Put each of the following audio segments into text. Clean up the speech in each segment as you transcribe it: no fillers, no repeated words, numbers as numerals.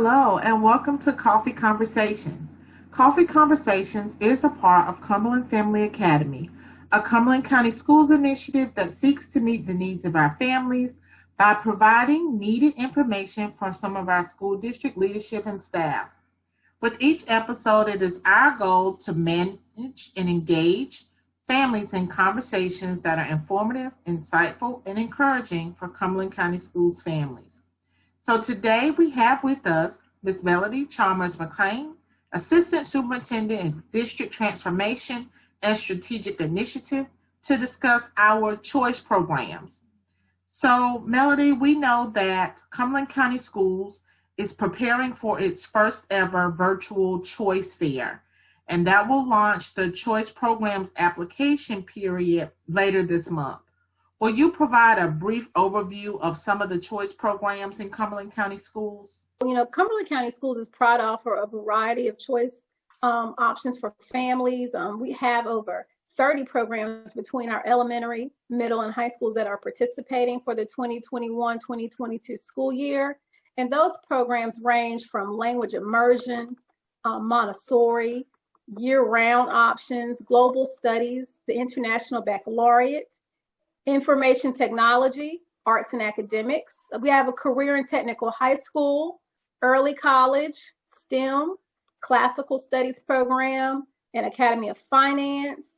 Hello, and welcome to Coffee Conversations. Coffee Conversations is a part of Cumberland Family Academy, a Cumberland County Schools initiative that seeks to meet the needs of our families by providing needed information from some of our school district leadership and staff. With each episode, it is our goal to manage and engage families in conversations that are informative, insightful, and encouraging for Cumberland County Schools families. So today we have with us Ms. Melody Chalmers McLean, Assistant Superintendent in District Transformation and Strategic Initiative, to discuss our choice programs. So Melody, we know that Cumberland County Schools is preparing for its first ever virtual choice fair, and that will launch the choice programs application period later this month. Will you provide a brief overview of some of the choice programs in Cumberland County Schools? Cumberland County Schools is proud to offer a variety of choice options for families. We have over 30 programs between our elementary, middle, and high schools that are participating for the 2021-2022 school year. And those programs range from language immersion, Montessori, year-round options, global studies, the International Baccalaureate, information technology, arts and academics. We have a career and technical high school, early college, STEM, classical studies program, and Academy of Finance,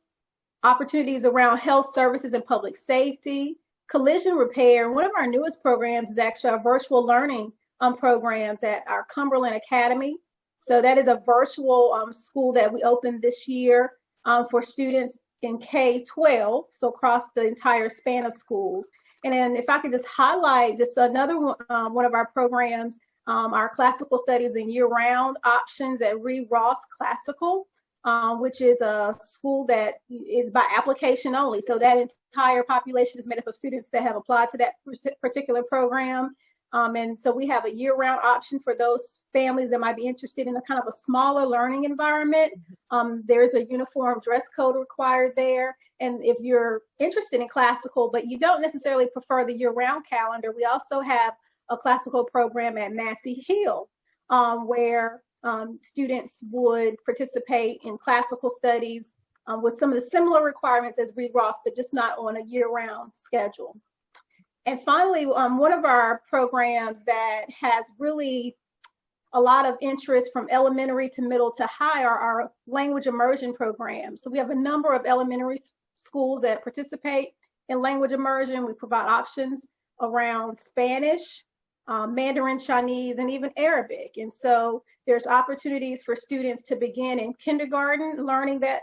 opportunities around health services and public safety, collision repair. One of our newest programs is actually our virtual learning programs at our Cumberland Academy. So that is a virtual school that we opened this year for students in K-12, so across the entire span of schools. And then if I could just highlight just another one of our programs, our classical studies and year-round options at Reed Ross Classical, which is a school that is by application only. So that entire population is made up of students that have applied to that particular program. And so we have a year-round option for those families that might be interested in a kind of a smaller learning environment. There's a uniform dress code required there. And if you're interested in classical, but you don't necessarily prefer the year-round calendar, we also have a classical program at Massey Hill, where students would participate in classical studies with some of the similar requirements as Reed Ross, but just not on a year-round schedule. And finally, one of our programs that has really a lot of interest from elementary to middle to high are our language immersion programs. So we have a number of elementary schools that participate in language immersion. We provide options around Spanish, Mandarin, Chinese, and even Arabic. And so there's opportunities for students to begin in kindergarten learning that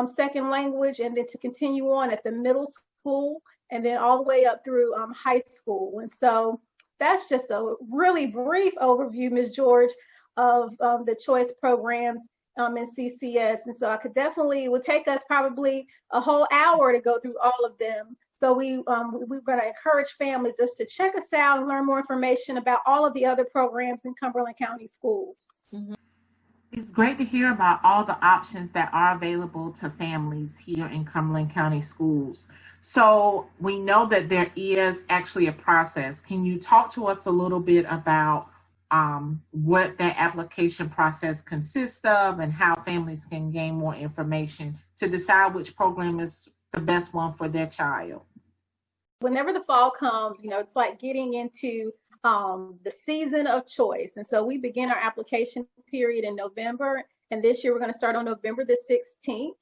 second language, and then to continue on at the middle school, and then all the way up through high school. And so that's just a really brief overview, Ms. George, of the choice programs in CCS. And so it would take us probably a whole hour to go through all of them. So we're going to encourage families just to check us out and learn more information about all of the other programs in Cumberland County Schools. Mm-hmm. It's great to hear about all the options that are available to families here in Cumberland County Schools. So we know that there is actually a process. Can you talk to us a little bit about what that application process consists of and how families can gain more information to decide which program is the best one for their child? Whenever the fall comes, it's like getting into the season of choice. And so we begin our application period in November. And this year we're going to start on November the 16th.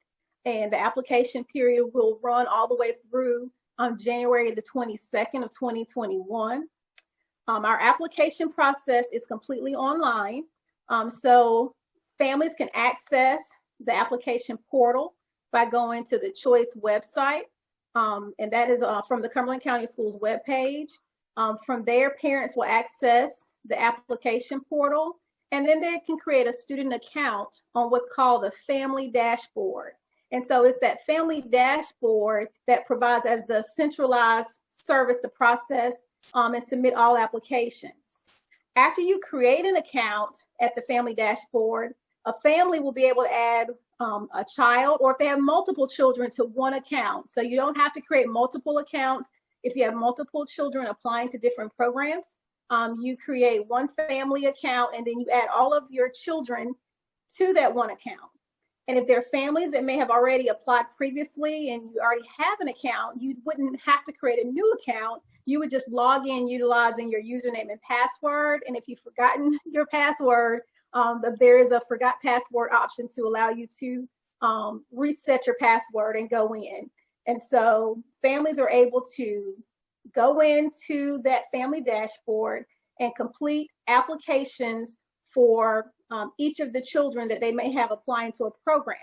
And the application period will run all the way through January the 22nd of 2021. Our application process is completely online. So families can access the application portal by going to the Choice website. And that is from the Cumberland County Schools webpage. From there, parents will access the application portal, and then they can create a student account on what's called the Family Dashboard. And so it's that Family Dashboard that provides as the centralized service to process and submit all applications. After you create an account at the Family Dashboard, a family will be able to add a child, or if they have multiple children, to one account. So you don't have to create multiple accounts if you have multiple children applying to different programs. you create one family account, and then you add all of your children to that one account. And if there are families that may have already applied previously and you already have an account, you wouldn't have to create a new account. You would just log in utilizing your username and password. And if you've forgotten your password, there is a forgot password option to allow you to reset your password and go in. And so families are able to go into that family dashboard and complete applications for each of the children that they may have applying to a program.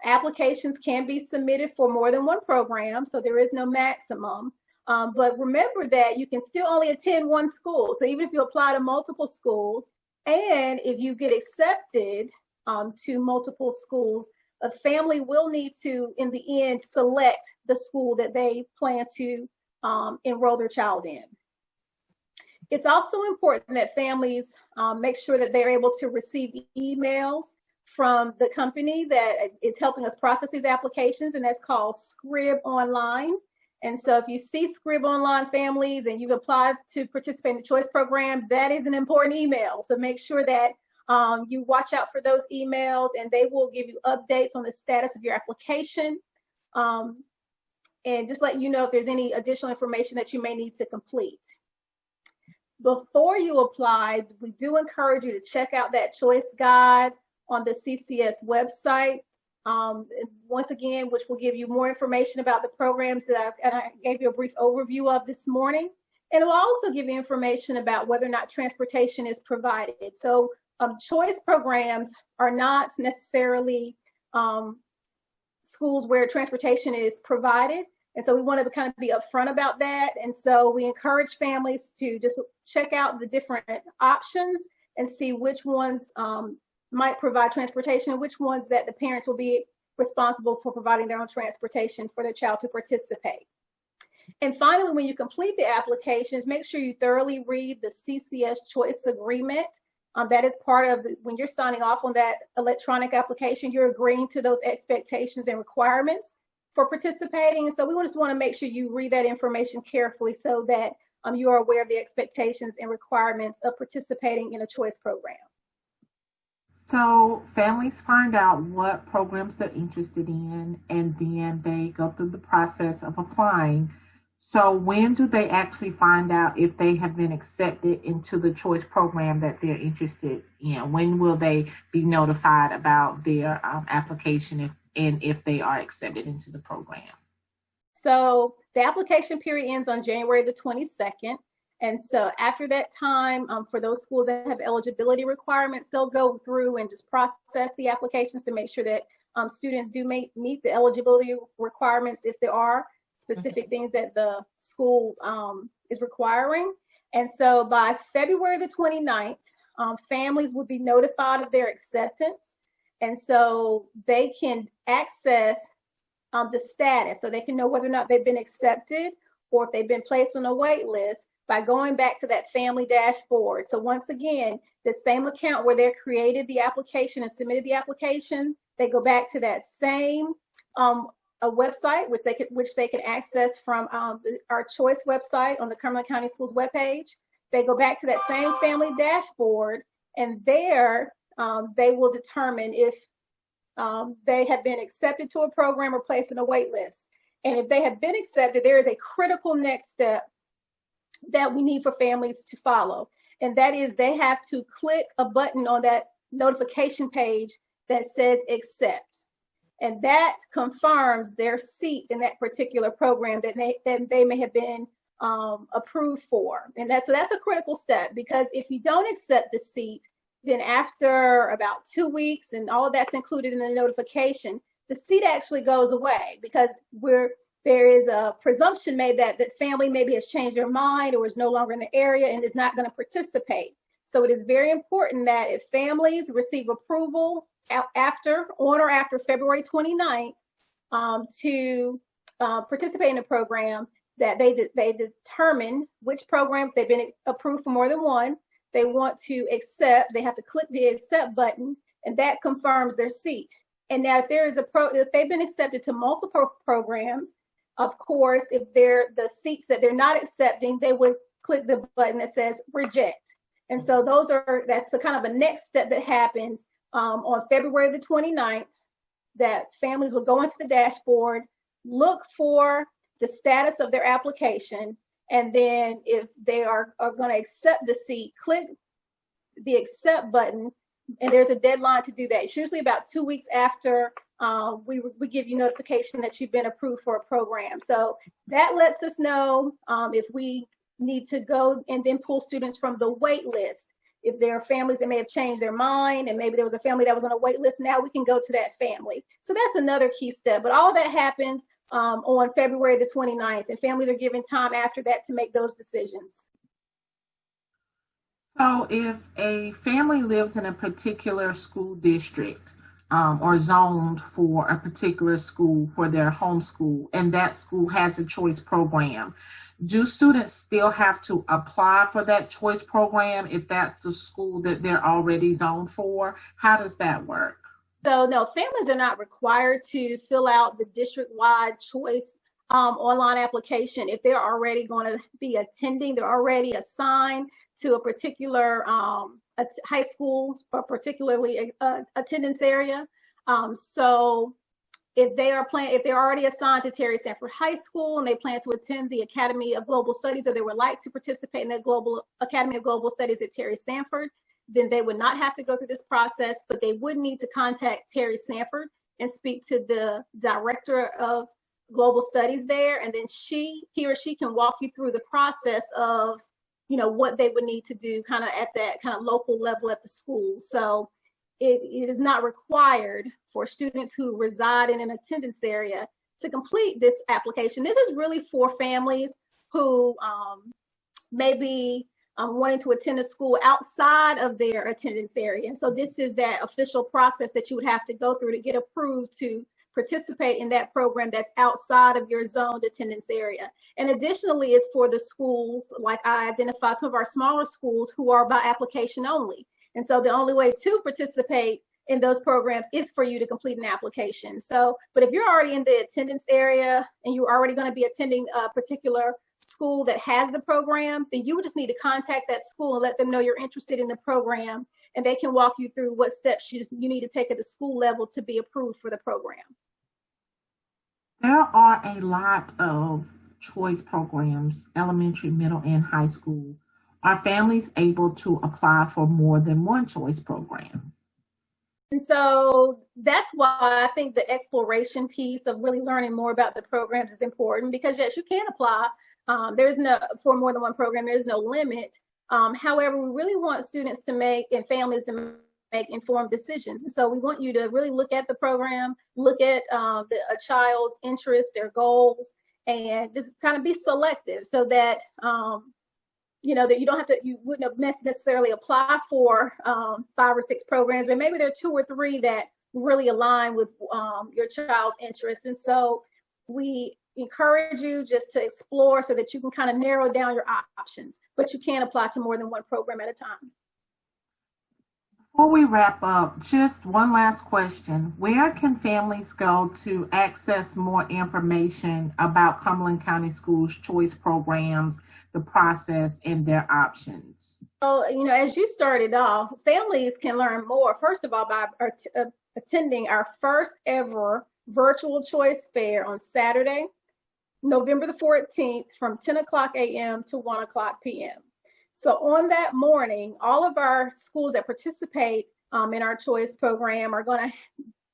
Applications can be submitted for more than one program, so there is no maximum. But remember that you can still only attend one school. So even if you apply to multiple schools, and if you get accepted to multiple schools, a family will need to, in the end, select the school that they plan to enroll their child in. It's also important that families make sure that they're able to receive emails from the company that is helping us process these applications, and that's called Scrib Online. And so if you see Scrib Online families and you've applied to participate in the choice program, that is an important email. So make sure that you watch out for those emails, and they will give you updates on the status of your application. And just let you know if there's any additional information that you may need to complete. Before you apply, we do encourage you to check out that choice guide on the CCS website. Once again, which will give you more information about the programs that I gave you a brief overview of this morning. And it will also give you information about whether or not transportation is provided. So choice programs are not necessarily schools where transportation is provided. And so we want to kind of be upfront about that. And so we encourage families to just check out the different options and see which ones might provide transportation and which ones that the parents will be responsible for providing their own transportation for their child to participate. And finally, when you complete the applications, make sure you thoroughly read the CCS choice agreement. That is part of when you're signing off on that electronic application, you're agreeing to those expectations and requirements for participating. And so we just want to make sure you read that information carefully so that you are aware of the expectations and requirements of participating in a choice program. So families find out what programs they're interested in, and then they go through the process of applying. So when do they actually find out if they have been accepted into the choice program that they're interested in? When will they be notified about their application if they are accepted into the program? So the application period ends on January the 22nd. And so after that time, for those schools that have eligibility requirements, they'll go through and just process the applications to make sure that students do meet the eligibility requirements if there are specific things that the school is requiring. And so by February the 29th, families will be notified of their acceptance. And so they can access the status, so they can know whether or not they've been accepted or if they've been placed on a wait list by going back to that family dashboard. So once again, the same account where they created the application and submitted the application, they go back to that same a website which they can access from our choice website on the Cumberland County Schools webpage. They go back to that same family dashboard, and there they will determine if they have been accepted to a program or placed in a wait list. And if they have been accepted, there is a critical next step that we need for families to follow. And that is they have to click a button on that notification page that says accept. And that confirms their seat in that particular program that they may have been approved for. And that's a critical step, because if you don't accept the seat, then after about 2 weeks, and all of that's included in the notification, the seat actually goes away, because there is a presumption made that the family maybe has changed their mind or is no longer in the area and is not going to participate. So it is very important that if families receive approval on or after February 29th to participate in the program, that they determine which program, if they've been approved for more than one, they want to accept. They have to click the accept button, and that confirms their seat. And now if they've been accepted to multiple programs, of course, if they're the seats that they're not accepting, they would click the button that says reject. And so that's a kind of a next step that happens on February the 29th, that families will go into the dashboard, look for the status of their application, and then if they are going to accept the seat, click the accept button, and there's a deadline to do that. It's usually about 2 weeks after we give you notification that you've been approved for a program. So that lets us know if we need to go and then pull students from the wait list. If there are families that may have changed their mind and maybe there was a family that was on a wait list, now we can go to that family. So that's another key step. But all that happens on February the 29th, and families are given time after that to make those decisions. So if a family lives in a particular school district or zoned for a particular school for their home school, and that school has a choice program, do students still have to apply for that choice program if that's the school that they're already zoned for? How does that work? So no, families are not required to fill out the district-wide choice online application. If they're already going to be attending, they're already assigned to a particular high school or particularly attendance area. So if they're already assigned to Terry Sanford High School and they plan to attend the Academy of Global Studies, or they would like to participate in the Academy of Global Studies at Terry Sanford, then they would not have to go through this process, but they would need to contact Terry Sanford and speak to the director of global studies there, and then he or she can walk you through the process of what they would need to do kind of at that kind of local level at the school. So it is not required for students who reside in an attendance area to complete this application. This is really for families who may be wanting to attend a school outside of their attendance area. And so this is that official process that you would have to go through to get approved to participate in that program that's outside of your zoned attendance area. And additionally, it's for the schools, like I identified some of our smaller schools who are by application only. And so the only way to participate in those programs is for you to complete an application. So, but if you're already in the attendance area and you're already going to be attending a particular school that has the program, then you would just need to contact that school and let them know you're interested in the program, and they can walk you through what steps you need to take at the school level to be approved for the program. There are a lot of choice programs, elementary, middle, and high school. Are families able to apply for more than one choice program? And so that's why I think the exploration piece of really learning more about the programs is important, because yes, you can apply. For more than one program, there's no limit. However, we really want students to make and families to make informed decisions. And so we want you to really look at the program, look at a child's interests, their goals, and just kind of be selective so that that you wouldn't have necessarily apply for 5 or 6 programs, but maybe there are 2 or 3 that really align with your child's interests. And so we encourage you just to explore so that you can kind of narrow down your options, but you can apply to more than one program at a time. Before we wrap up, just one last question. Where can families go to access more information about Cumberland County Schools choice programs, the process, and their options? So, as you started off, families can learn more, first of all, by attending our first ever virtual choice fair on Saturday, November the 14th from 10 o'clock a.m. to 1 o'clock p.m. So on that morning, all of our schools that participate in our choice program are going to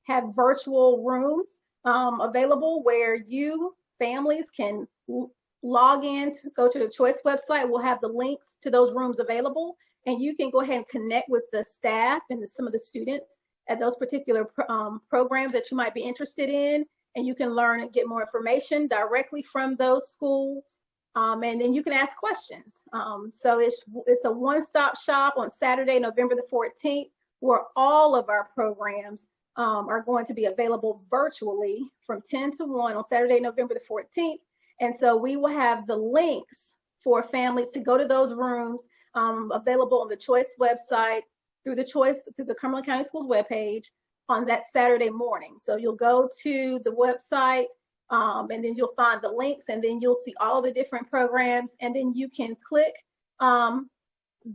have virtual rooms available where you, families, can log in to go to the choice website. We'll have the links to those rooms available, and you can go ahead and connect with the staff and some of the students at those particular programs that you might be interested in, and you can learn and get more information directly from those schools. And then you can ask questions. So it's a one-stop shop on Saturday, November the 14th, where all of our programs are going to be available virtually from 10 to 1 on Saturday, November the 14th. And so we will have the links for families to go to those rooms available on the Choice website through the Cumberland County Schools webpage on that Saturday morning. So you'll go to the website And then you'll find the links, and then you'll see all the different programs, and then you can click and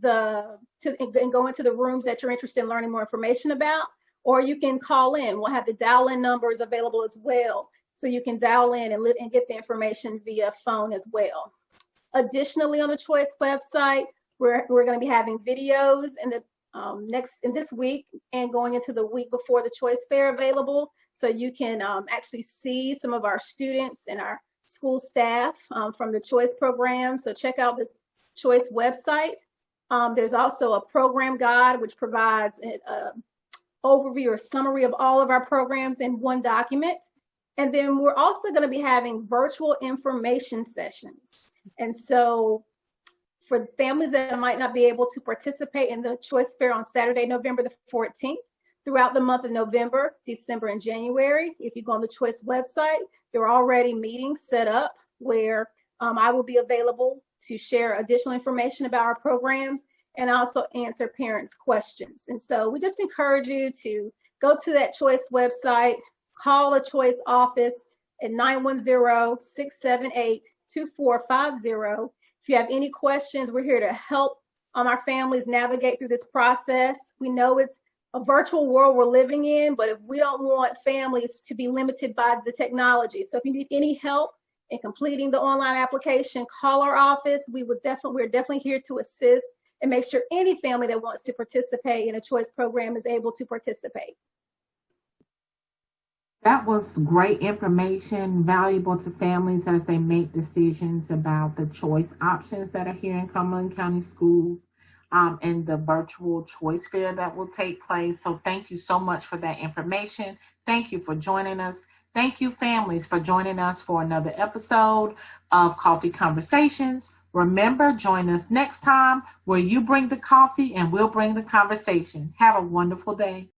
go into the rooms that you're interested in learning more information about, or you can call in. We'll have the dial-in numbers available as well, so you can dial in and get the information via phone as well. Additionally, on the Choice website, we're going to be having videos in this week and going into the week before the Choice Fair available, so you can actually see some of our students and our school staff from the Choice program. So check out the Choice website. There's also a program guide which provides an overview or summary of all of our programs in one document. And then we're also going to be having virtual information sessions. And so for the families that might not be able to participate in the Choice Fair on Saturday, November the 14th, throughout the month of November, December, and January, if you go on the Choice website, there are already meetings set up where I will be available to share additional information about our programs and also answer parents' questions. And so we just encourage you to go to that Choice website, call a Choice office at 910-678-2450. If you have any questions, we're here to help our families navigate through this process. We know it's a virtual world we're living in, but if we don't want families to be limited by the technology. So if you need any help in completing the online application, call our office. We're definitely here to assist and make sure any family that wants to participate in a Choice program is able to participate. That was great information, valuable to families as they make decisions about the choice options that are here in Cumberland County Schools, and the virtual Choice Fair that will take place. So thank you so much for that information. Thank you for joining us. Thank you, families, for joining us for another episode of Coffee Conversations. Remember, join us next time where you bring the coffee and we'll bring the conversation. Have a wonderful day.